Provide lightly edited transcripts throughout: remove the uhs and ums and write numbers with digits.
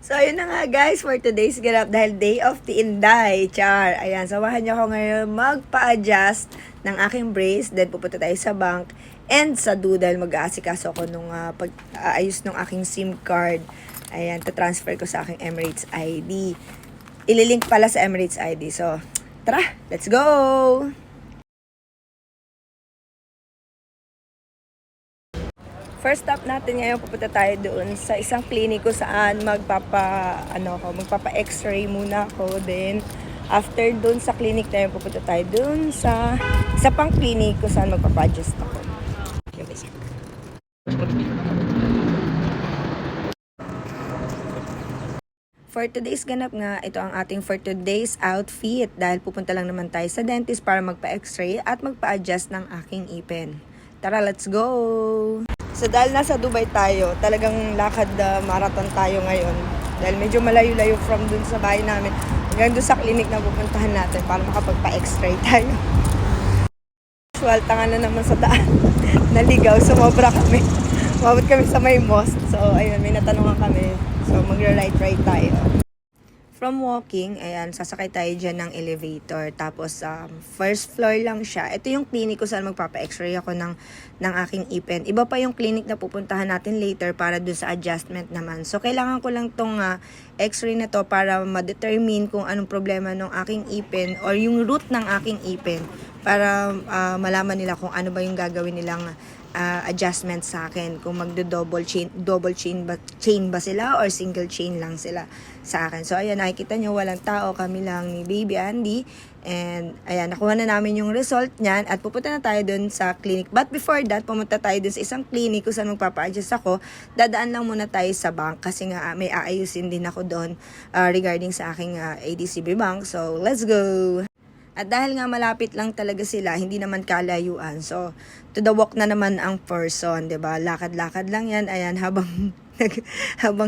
So, ayun na nga guys for today's ganap dahil day of the Inday. Char. Ayan, samahan niyo ako ngayon magpa-adjust ng aking brace. Then, pupunta tayo sa bank and sa Doodle. Mag-aasikaso ako nung pag-aayos ng aking SIM card. Ayan, ta-transfer ko sa aking Emirates ID. Ililink pala sa Emirates ID. So, tara, let's go! First stop natin ngayon, pupunta tayo doon sa isang kliniko saan magpapa-x-ray muna ako. Then, after doon sa clinic na yun, pupunta tayo doon sa isa pang kliniko saan magpapa-adjust ako. For today's ganap nga, ito ang ating for today's outfit dahil pupunta lang naman tayo sa dentist para magpa-x-ray at magpa-adjust ng aking ipin. Tara, let's go! So dahil nasa Dubai tayo, talagang lakad marathon tayo ngayon. Dahil medyo malayo-layo from dun sa bahay namin hanggang dun sa clinic na pupuntahan natin para makapagpa-x-ray tayo. Usual, tanga na naman sa daan. Naligaw, sumobra kami. Umabot kami sa may mosque. So ayun, may natanungan kami. So magra-ride tayo. From walking, ayan, sasakay tayo dyan ng elevator. Tapos, first floor lang siya. Ito yung clinic ko saan magpapa-x-ray ako ng aking ipin. Iba pa yung clinic na pupuntahan natin later para dun sa adjustment naman. So, kailangan ko lang tong x-ray na to para ma-determine kung anong problema ng aking ipin or yung root ng aking ipin para malaman nila kung ano ba yung gagawin nilang adjustment sa akin, kung double chain ba sila or single chain lang sila sa akin. So ayan, nakikita nyo walang tao, kami lang ni Baby Andy, and ayan, nakuha na namin yung result niyan at pupunta na tayo dun sa clinic. But before that, pumunta tayo dun sa isang clinic kung saan magpapa-adjust ako. Dadaan lang muna tayo sa bank kasi nga may aayusin din ako doon regarding sa aking ADCB bank. So let's go! At dahil nga malapit lang talaga sila, hindi naman kalayuan. So, to the walk na naman ang person, 'di ba? Lakad-lakad lang 'yan. Ayan, habang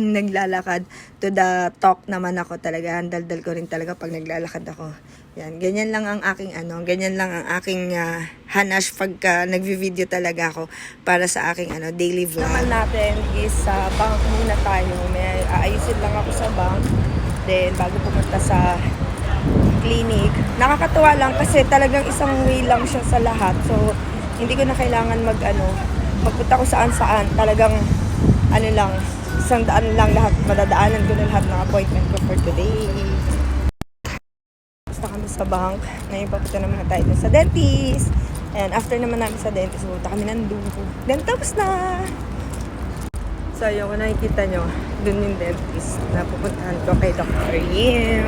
naglalakad, to the talk naman ako talaga. Daldal ko rin talaga pag naglalakad ako. Yan, ganyan lang ang aking hanash pagka nagvi-video talaga ako para sa aking daily vlog. Naman natin is sa bank muna tayo. May aayusin lang ako sa bank. Then bago pumunta sa clinic. Nakakatuwa lang kasi talagang isang way lang siya sa lahat. So, hindi ko na kailangan magpunta ko saan-saan. Talagang, isang daan lang lahat. Madadaanan ko na lahat ng appointment ko for today. Basta kami sa bank. Ngayon, papunta naman na tayo sa dentist. And after naman namin sa dentist, pupunta kami ng dugo. Then, tapos na! So, yung nakikita nyo, dun yung dentist na pupuntahan ko kay Dr. Yim.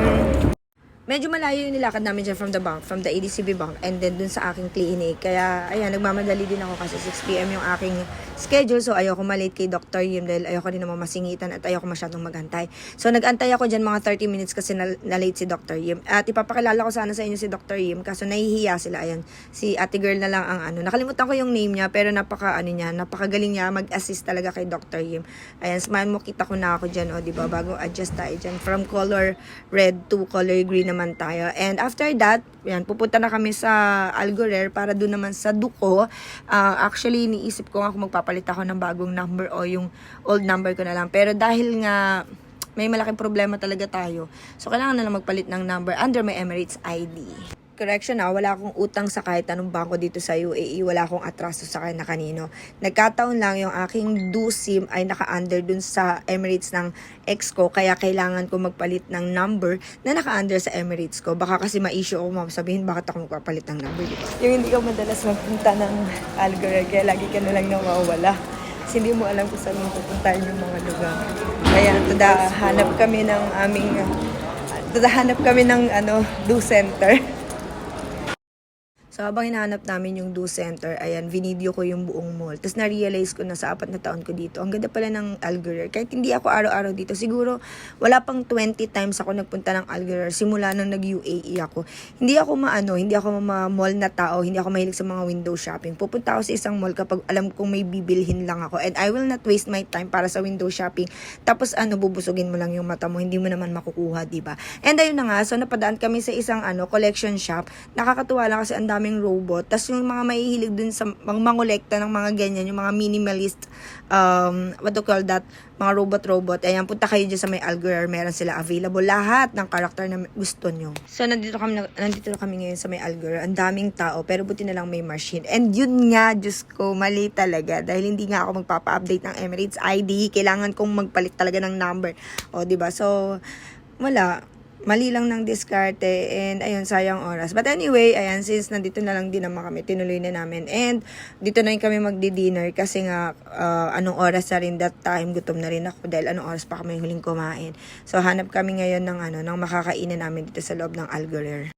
Medyo malayo yung nilakad namin dyan from the ADCB bank, and then dun sa aking clinic. Kaya, ayan, nagmamadali din ako kasi 6 PM yung aking schedule. So, ayoko malate kay Dr. Yim dahil ayoko din naman masingitan at ayoko masyadong magantay. So, nagantay ako dyan mga 30 minutes kasi na-late si Dr. Yim. At ipapakilala ko sana sa inyo si Dr. Yim kaso nahihiya sila. Ayan, si ate girl na lang ang nakalimutan ko yung name niya pero napakagaling niya mag-assist talaga kay Dr. Yim. Ayan, smile mo, kita ko na ako dyan, diba? Bago adjust tayo dyan. From color red to color green naman tayo. And after that, yan, pupunta na kami sa Algorer para doon naman sa Duko. Actually, iniisip ko nga kung magpapalit ako ng bagong number o yung old number ko na lang. Pero dahil nga may malaking problema talaga tayo, so kailangan na lang magpalit ng number under my Emirates ID. Correction wala akong utang sa kahit anong bangko dito sa UAE. Wala akong atraso sa kahit na kanino. Nagkataon lang yung aking SIM ay naka-under dun sa Emirates ng ex ko. Kaya kailangan ko magpalit ng number na naka-under sa Emirates ko. Baka kasi ma-issue ako, sabihin bakit ako magpapalit ng number. Diba? Yung hindi ka madalas magpunta ng Algorer, kaya lagi ka na lang nawawala. Kasi hindi mo alam kung saan mo pupuntahin yung mga lugar. Kaya hanap kami ng do center. So, habang hinahanap namin yung Do Center, ayan, video ko yung buong mall. Tapos, na-realize ko na sa 4 na taon ko dito, ang ganda pala ng Algorer. Kahit hindi ako araw-araw dito, siguro wala pang 20 times ako nagpunta ng Algorer simula nang nag-UAE ako. Hindi ako mall na tao, hindi ako mahilig sa mga window shopping. Pupunta ako sa isang mall kapag alam kong may bibilhin lang ako. And I will not waste my time para sa window shopping. Tapos, bubusugin mo lang yung mata mo, hindi mo naman makukuha, diba? And ayun na nga, so napadaan kami sa isang collection shop. Nakakatuwa lang kasi ang dami kaming robot. Tapos yung mga mahihilig dun sa mangolekta ng mga ganyan, yung mga minimalist, what do you call that, mga robot-robot. Ayan, punta kayo dyan sa may Algorer. Meron sila available. Lahat ng karakter na gusto nyo. So, nandito na kami ngayon sa may Algorer. Ang daming tao, pero buti na lang may machine. And yun nga, Diyos ko, mali talaga. Dahil hindi nga ako magpapa-update ng Emirates ID. Kailangan kong magpalit talaga ng number. O, diba? So, wala. Mali lang ng diskarte and ayun, sayang oras. But anyway, ayan, since nandito na lang din naman kami, tinuloy na namin. And dito na rin kami magdi-dinner kasi nga anong oras na rin that time, gutom na rin ako dahil anong oras pa kami huling kumain. So hanap kami ngayon ng makakainan namin dito sa loob ng Algorer.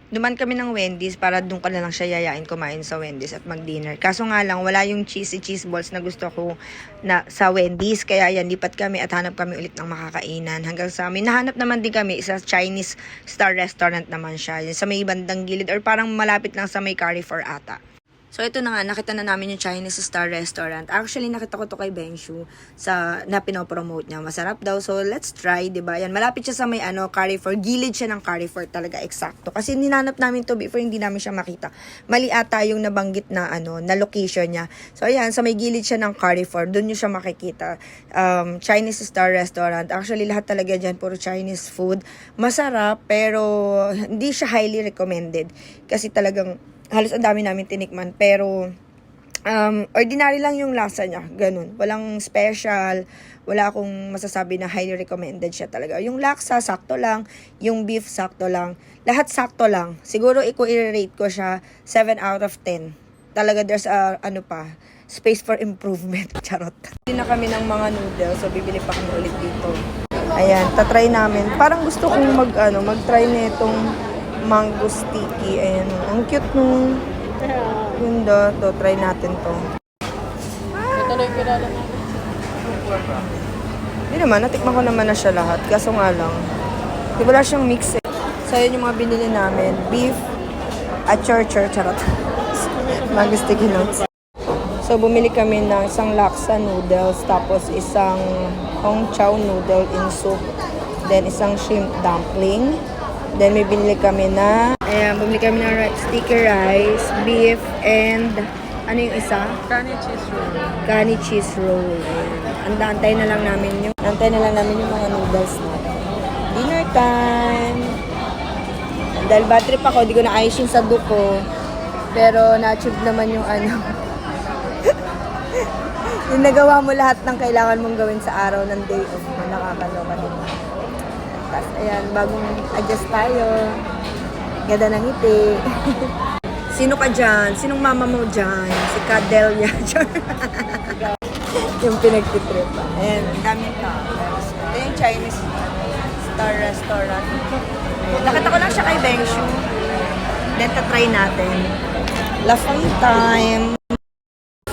Duman kami ng Wendy's para doon ka na lang siya yayain kumain sa Wendy's at mag-dinner. Kaso nga lang, wala yung cheesy cheese balls na gusto ko na sa Wendy's. Kaya yan, lipat kami at hanap kami ulit ng makakainan. Hanggang sa amin, nahanap naman din kami sa Chinese Star Restaurant naman siya. Yung sa may bandang gilid or parang malapit lang sa may Carrefour ata. So, ito na nga, nakita na namin yung Chinese Star Restaurant. Actually, nakita ko to kay Bengshu na pinopromote niya. Masarap daw. So, let's try, diba? Yan, malapit siya sa may Carrefour. Gilid siya ng Carrefour talaga, eksakto. Kasi ninanap namin to before, hindi namin siya makita. Mali ata yung nabanggit na, na location niya. So, ayan, sa may gilid siya ng Carrefour. Doon nyo siya makikita. Chinese Star Restaurant. Actually, lahat talaga dyan, puro Chinese food. Masarap, pero hindi siya highly recommended. Kasi talagang halos ang dami namin tinikman, pero ordinary lang yung lasa niya, ganun. Walang special, wala akong masasabi na highly recommended siya talaga. Yung laksa, sakto lang. Yung beef, sakto lang. Lahat sakto lang. Siguro i-rate ko siya 7 out of 10. Talaga there's space for improvement. Charot. Hindi na kami ng mga noodles, so bibili pa kami ulit dito. Ayan, tatry namin. Parang gusto kong mag-try nitong mango sticky. Ayan, ang cute nung ganda. To, try natin to. Ito na yung kilala natin. Hindi naman, natikman ko naman na siya lahat. Kaso nga lang, di wala siyang mix eh. So, yun yung mga binili namin. Beef at charot. Mango sticky notes. So, bumili kami ng isang laksa noodles, tapos isang hong chow noodle in soup, then isang shrimp dumpling. Then, may binili kami bumili kami ng sticky rice, beef, and, ano yung isa? Kani cheese roll. Kani cheese roll. Antay na lang namin yung mga noodles natin. Dinner time! Dahil bad trip ako, di ko na-ayos yung saduk ko. Pero, na-achieve naman yung yung nagawa mo lahat ng kailangan mong gawin sa araw ng day off mo. Nakakaloka din. Tapos, ayan, bagong adjust tayo. Ganda ng ngiti. Sino ka dyan? Sinong mama mo dyan? Si Cadelia. Yung pinagtitrip. Ayan, ang daming tao. Ito yung Chinese Star Restaurant. Nakita ko lang siya kay Bengshu. Then, tatry natin. Laughing time.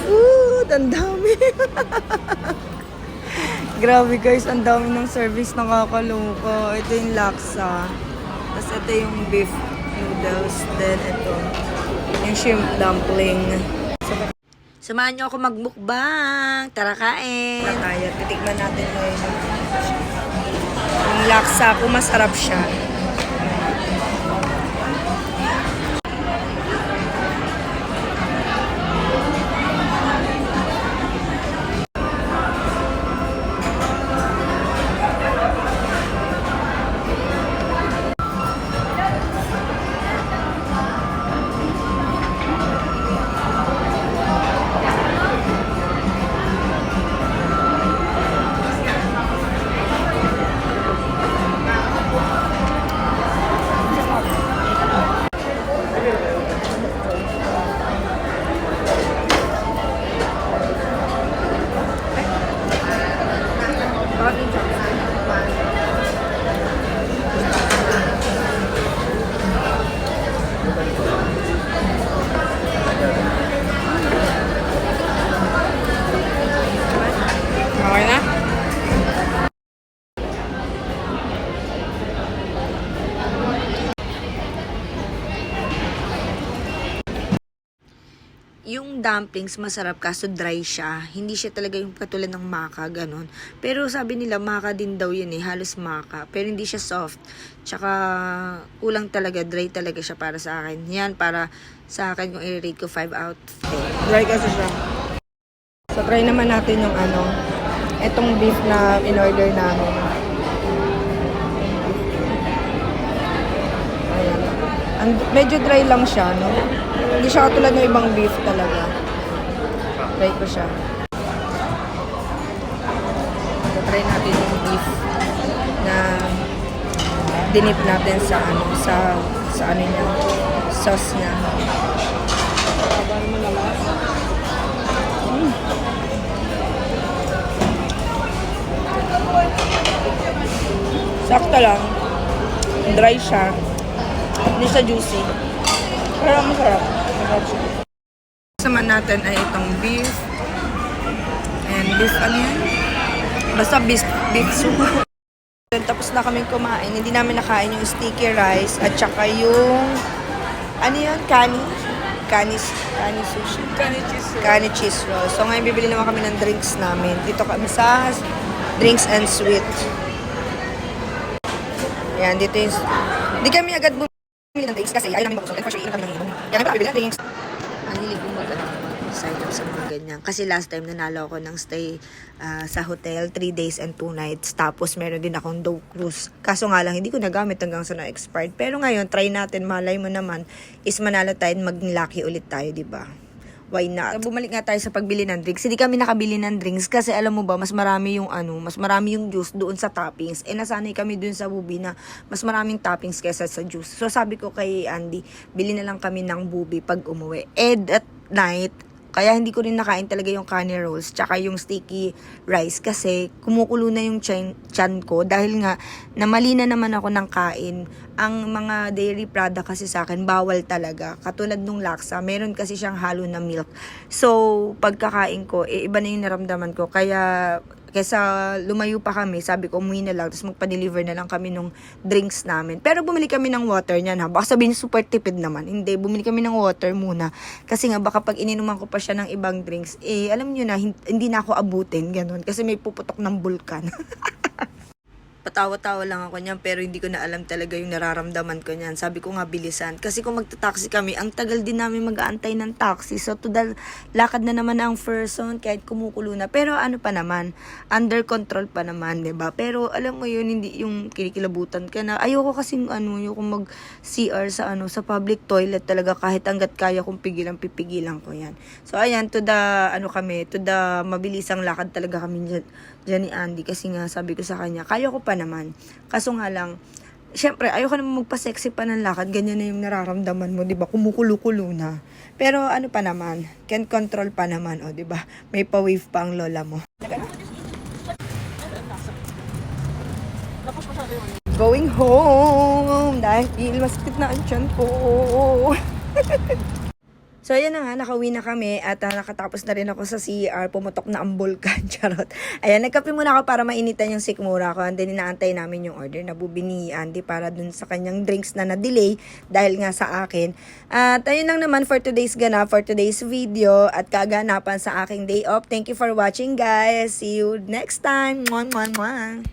Food! Ang dami. Grabe guys, ang dami ng service, nakakaloka. Ito yung laksa. Tapos ito yung beef noodles. Then ito, yung shrimp dumpling. Samahan niyo ako magmukbang. Tara kain. Tayo, titikman natin ngayon yung laksa. Kung masarap siya. Yung dumplings masarap kaso dry siya. Hindi siya talaga yung katulad ng maka, ganun. Pero sabi nila maka din daw yun eh, halos maka. Pero hindi siya soft. Tsaka kulang talaga, dry talaga siya para sa akin. Yan, para sa akin kung i-rate ko 5 out of 10. Dry kasi siya. So try naman natin yung etong beef na in-order namin. Ayan. Medyo dry lang siya, no? Hindi siya katulad ng ibang beef talaga. Try ko siya. So, try natin yung beef na dinip natin sa niya, sauce niya. Sakto lang. Dry siya. Hindi siya juicy. Pero masarap. Saman natin ay itong beef. And beef ano yan? Basta beef soup. Tapos na kaming kumain. Hindi namin nakain yung sticky rice at saka yung ano yun? Kani sushi. Kani cheese roll. So ngayon bibili naman kami ng drinks namin. Dito kami sa drinks and sweet. Yan, dito yung... Hindi kami agad bumili ng drinks kasi ayaw namin mabusog. And for sure, inom kami ng inom. Kaya kami bibili ng drinks. Ang hilig kong mag-excited sa mga ganyan. Kasi last time nanalo ako ng stay sa hotel, 3 days and 2 nights. Tapos meron din akong Dow Cruise. Kaso nga lang, hindi ko nagamit hanggang sa na-expired. Pero ngayon, try natin. Malay mo naman, is manalo tayo, mag-lucky ulit tayo, diba? Why not? So, bumalik nga tayo sa pagbili ng drinks. Hindi kami nakabili ng drinks kasi alam mo ba, mas marami yung juice doon sa toppings. Eh, nasanay kami doon sa bubi na mas maraming toppings kesa sa juice. So, sabi ko kay Andy, bili na lang kami ng bubi pag umuwi. Eh, at night, kaya hindi ko rin nakain talaga yung kani rolls tsaka yung sticky rice kasi kumukulo na yung tiyan ko dahil nga namali na naman ako ng kain. Ang mga dairy product kasi sa akin bawal talaga. Katulad nung laksa, meron kasi siyang halo na milk. So, pagkakain ko, iba na yung naramdaman ko. Kaya kaysa lumayo pa kami, sabi ko umuwi na lang, tapos magpa-deliver na lang kami nung drinks namin. Pero bumili kami ng water niyan ha. Baka sabihin super tipid naman. Hindi, bumili kami ng water muna. Kasi nga baka pag ininuman ko pa siya ng ibang drinks, alam niyo na, hindi na ako abutin, ganun. Kasi may puputok ng bulkan. Patawa-tawa lang ako niyan pero hindi ko na alam talaga yung nararamdaman ko niyan. Sabi ko nga bilisan. Kasi kung magta-taxi kami, ang tagal din namin mag-aantay ng taxi. So, lakad na naman ang person kahit kumukulo na. Pero ano pa naman, under control pa naman, 'di ba? Pero alam mo yun, hindi yung kinikilabutan ka na. Ayoko kasing yung mag-CR sa public toilet talaga kahit hanggat kaya kong pipigilan ko yan. So, ayan, to the mabilisang lakad talaga kami dyan ni Andy. Kasi nga, sabi ko sa kanya, kaya ko pa naman. Kaso nga lang, syempre, ayoko naman magpa-sexy pa ng lakad. Ganyan na yung nararamdaman mo, di ba? Kumukulo-kulo na. Pero ano pa naman, can control pa naman, o di ba? May pa-wave pa ang lola mo. Going home dahil masakit na ang tiyan ko. So, ayan na nga, nakauwi na kami at nakatapos na rin ako sa CR, pumutok na ang bulkan, charot. Ayan, nagkape muna ako para mainitan yung sikmura ko and then inaantay namin yung order na bubi ni Andy para dun sa kanyang drinks na na-delay dahil nga sa akin. At ayun lang naman for today's ganap, for today's video at kaganapan sa aking day off. Thank you for watching guys. See you next time. Mwah, mwah, mwah.